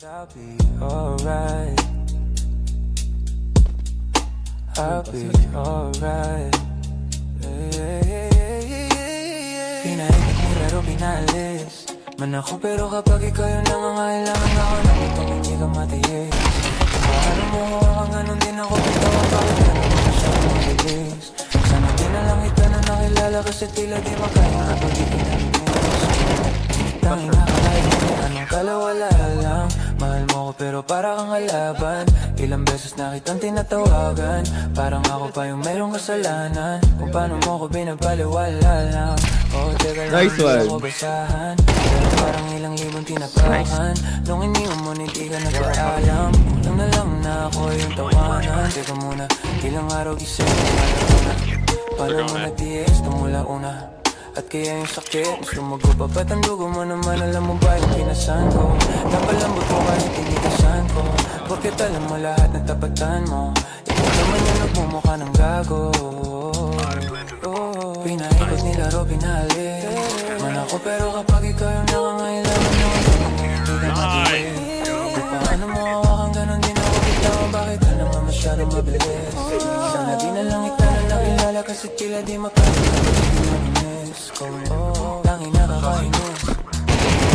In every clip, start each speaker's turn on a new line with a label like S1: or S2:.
S1: I'll be alright. I'll be alright. Pinaikot mo laro pinalis man ako pero kapag ikaw yung nangangailangan ako na itong hindi ka matiis. Paano mo ang ganun din ako bitawan bakit ganun mo masyadong mabilis. Sana di na lang kita na nakilala kasi tila di makaya kapag di pinaminis. Tanging nakalain mo anong kalawala lang. Mahal mo ko pero para kang alaban. Ilang beses na kitang tinatawagan parang ako pa yung mayroong kasalanan. Kung paano mo ko binabaliwala lang. Oh, teka lang,
S2: Nice one.
S1: hindi ako basahan pero parang ilang libong tinapakan. Nung iniwan mo hindi ka nagpaalam. Kulang na lang na ako yung tawanan. Teka muna, ilang araw gising na paano mo natiis tumula una. At kaya yung sakit, mas lumago pa. Ba't ang dugo mo naman, alam mo ba yung pinasan ko? Napalambot mo kasi tinitasan ko. Porket alam mo lahat ng tapatan mo. Ikaw naman yung nagmumukha ng gago. Pinaikot nilaro, pinalit man ako pero kapag ikaw yung nakangailangan naman hindi ka matilit. Di paano mo hawakan, ganon din ako bitawan. Bakit ka naman masyadong mabilis? Sana di na lang kita na nakilala kasi tila di makakalimutan ko. Langin nakakainis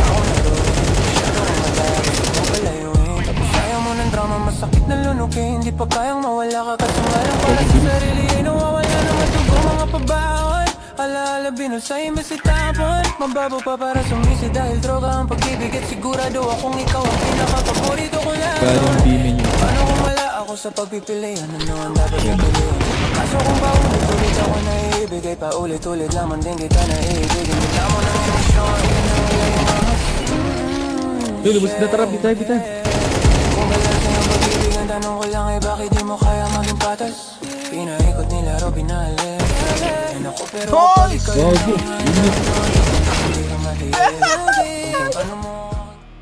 S1: ako na doon, masyadong madaya gusto mong palayuin. Tapos ayaw mo ng drama, masakit na lunukin. Hindi pa kayang mawala ka kasi nga lang para sa sarili ay nawawala na matugo mga pabawat. Alaala binol sa imbes itapon. Mababaw pa para sumisi dahil droga ang pag-ibig. At sigurado akong ikaw ang pinaka-paborito ko lang.
S2: Galing pimin yun.
S1: Paano kung wala ako sa pagpipilian? Ano ang dapat na piliin? Kaso kung paulit-ulit ako naiibigay, paulit-ulit lamang din kita naiibigin. Bigla mo ng emosyon, inawala yung mga
S2: Lubos na tara, bitay.
S1: kung balansin ang pag-ibig, ang tanong ko lang ay bakit di mo kaya maging patas? Pinaikot nilaro, pinalit. Yan ako pero kapag ikaw yung
S2: Gago.